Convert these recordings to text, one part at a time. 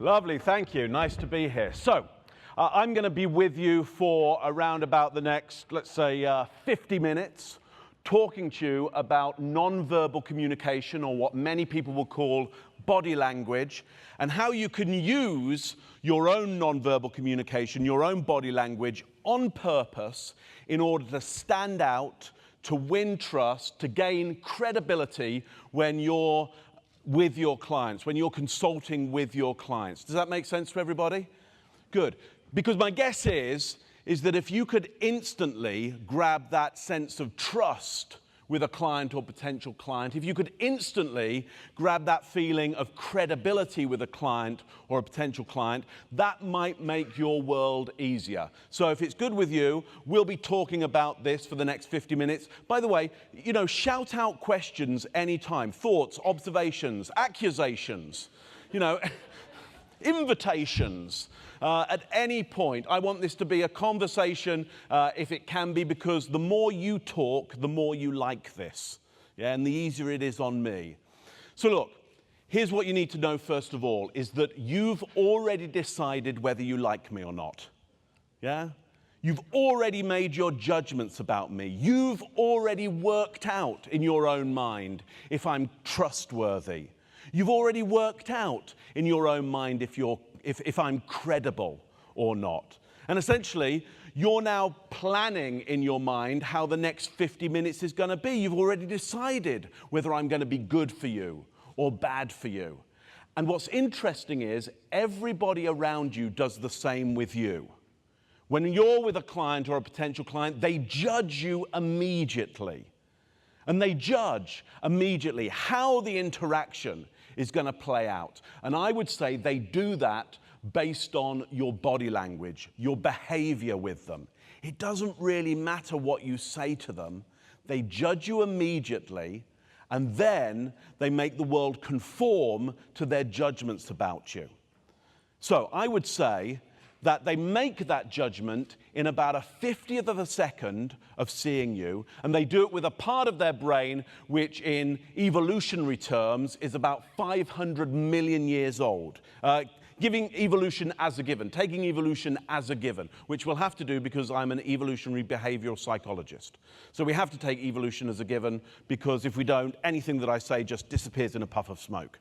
Lovely, thank you. Nice to be here. So, I'm going to be with you for around about the next, let's say, 50 minutes, talking to you about non-verbal communication, or what many people will call body language, and how you can use your own non-verbal communication, your own body language on purpose in order to stand out, to win trust, to gain credibility when you're with your clients, when you're consulting with your clients. Does that make sense to everybody? Good. Because my guess is that if you could instantly grab that sense of trust with a client or potential client, if you could instantly grab that feeling of credibility with a client or a potential client, that might make your world easier. So if it's good with you, we'll be talking about this for the next 50 minutes. By the way, shout out questions anytime, thoughts, observations, accusations, invitations. At any point, I want this to be a conversation, if it can be, because the more you talk, the more you like this. Yeah, and the easier it is on me. So look, here's what you need to know first of all, is that you've already decided whether you like me or not. Yeah? You've already made your judgments about me. You've already worked out in your own mind if I'm trustworthy. You've already worked out in your own mind if I'm credible or not. And essentially, you're now planning in your mind how the next 50 minutes is going to be. You've already decided whether I'm going to be good for you or bad for you. And what's interesting is everybody around you does the same with you. When you're with a client or a potential client, they judge you immediately. And they judge immediately how the interaction is going to play out. And I would say they do that based on your body language, your behavior with them. It doesn't really matter what you say to them. They judge you immediately, and then they make the world conform to their judgments about you. So I would say that they make that judgment in about a 50th of a second of seeing you, and they do it with a part of their brain which in evolutionary terms is about 500 million years old. Giving evolution as a given, taking evolution as a given, which we'll have to do because I'm an evolutionary behavioral psychologist. So we have to take evolution as a given, because if we don't, anything that I say just disappears in a puff of smoke.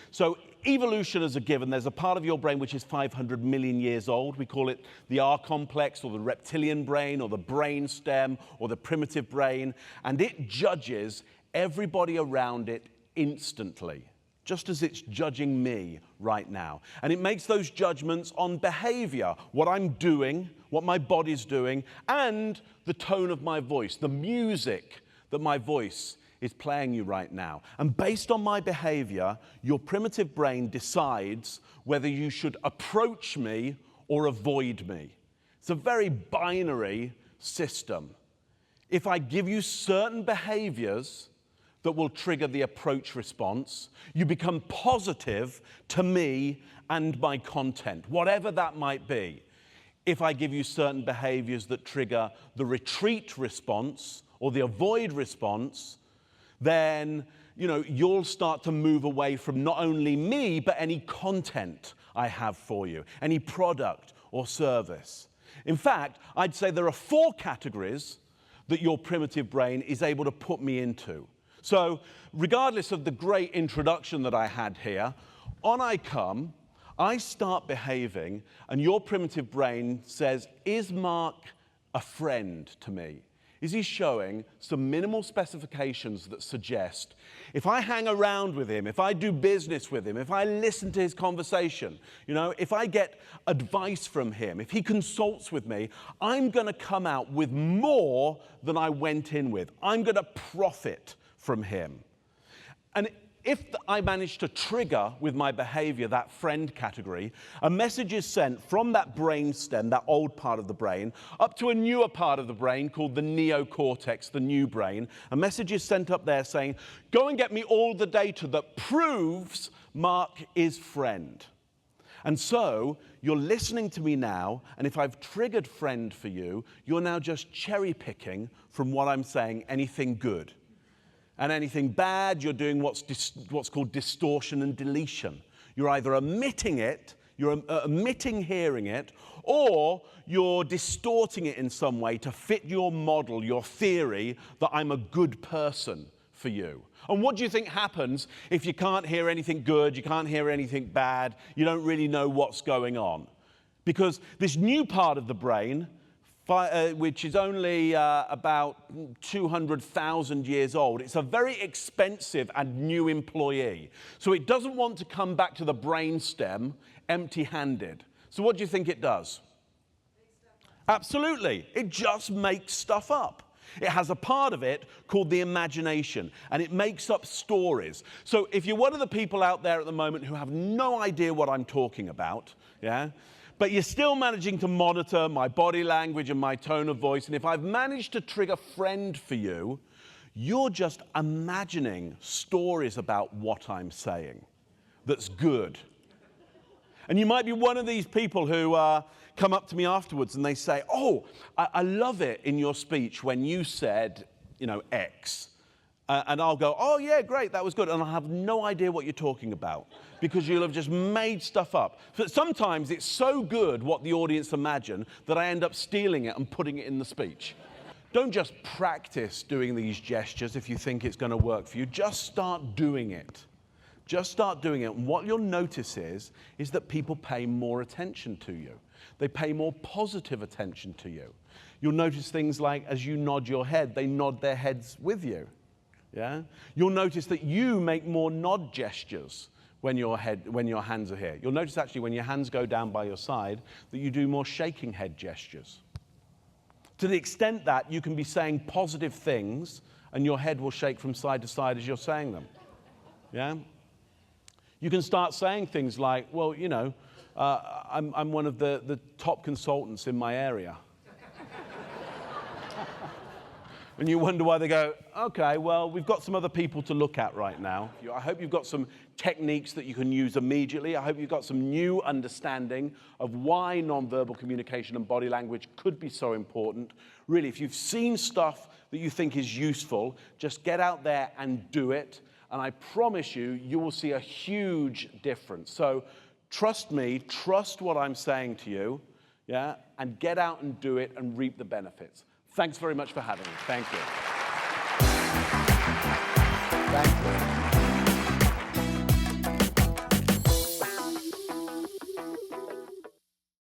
So evolution as a given, there's a part of your brain which is 500 million years old. We call it the R complex, or the reptilian brain, or the brain stem, or the primitive brain, and it judges everybody around it instantly, just as it's judging me right now. And it makes those judgments on behavior, what I'm doing, what my body's doing, and the tone of my voice, the music that my voice is playing you right now. And based on my behavior, your primitive brain decides whether you should approach me or avoid me. It's a very binary system. If I give you certain behaviors that will trigger the approach response, you become positive to me and my content, whatever that might be. If I give you certain behaviors that trigger the retreat response or the avoid response, then you'll start to move away from not only me, but any content I have for you, any product or service. In fact, I'd say there are 4 categories that your primitive brain is able to put me into. So regardless of the great introduction that I had here, on I come, I start behaving, and your primitive brain says, is Mark a friend to me? Is he showing some minimal specifications that suggest if I hang around with him, if I do business with him, if I listen to his conversation, if I get advice from him, if he consults with me, I'm going to come out with more than I went in with. I'm going to profit from him. And if I manage to trigger with my behavior that friend category, a message is sent from that brain stem, that old part of the brain, up to a newer part of the brain called the neocortex, the new brain. A message is sent up there saying, go and get me all the data that proves Mark is friend. And so you're listening to me now, and if I've triggered friend for you, you're now just cherry picking from what I'm saying anything good. And anything bad, you're doing what's called distortion and deletion. You're either omitting it, You're omitting hearing it, or you're distorting it in some way to fit your model, your theory that I'm a good person for you. And what do you think happens if you can't hear anything good, you can't hear anything bad, you don't really know what's going on? Because this new part of the brain, which is only about 200,000 years old, it's a very expensive and new employee. So it doesn't want to come back to the brainstem empty-handed. So what do you think it does? Absolutely. It just makes stuff up. It has a part of it called the imagination, and it makes up stories. So if you're one of the people out there at the moment who have no idea what I'm talking about, yeah, but you're still managing to monitor my body language and my tone of voice, and if I've managed to trigger friend for you, you're just imagining stories about what I'm saying that's good. And you might be one of these people who come up to me afterwards and they say, oh, I love it in your speech when you said, X. And I'll go, oh, yeah, great, that was good. And I have no idea what you're talking about because you'll have just made stuff up. But sometimes it's so good what the audience imagine that I end up stealing it and putting it in the speech. Don't just practice doing these gestures if you think it's going to work for you. Just start doing it. Just start doing it. And what you'll notice is that people pay more attention to you. They pay more positive attention to you. You'll notice things like as you nod your head, they nod their heads with you. Yeah? You'll notice that you make more nod gestures when your hands are here. You'll notice actually when your hands go down by your side that you do more shaking head gestures. To the extent that you can be saying positive things and your head will shake from side to side as you're saying them. Yeah? You can start saying things like, well, I'm one of the top consultants in my area. And you wonder why. They go, okay, well, we've got some other people to look at right now. I hope you've got some techniques that you can use immediately. I hope you've got some new understanding of why nonverbal communication and body language could be so important. Really, if you've seen stuff that you think is useful, just get out there and do it. And I promise you, you will see a huge difference. So trust me, trust what I'm saying to you, yeah, and get out and do it and reap the benefits. Thanks very much for having me. Thank you. Thank you.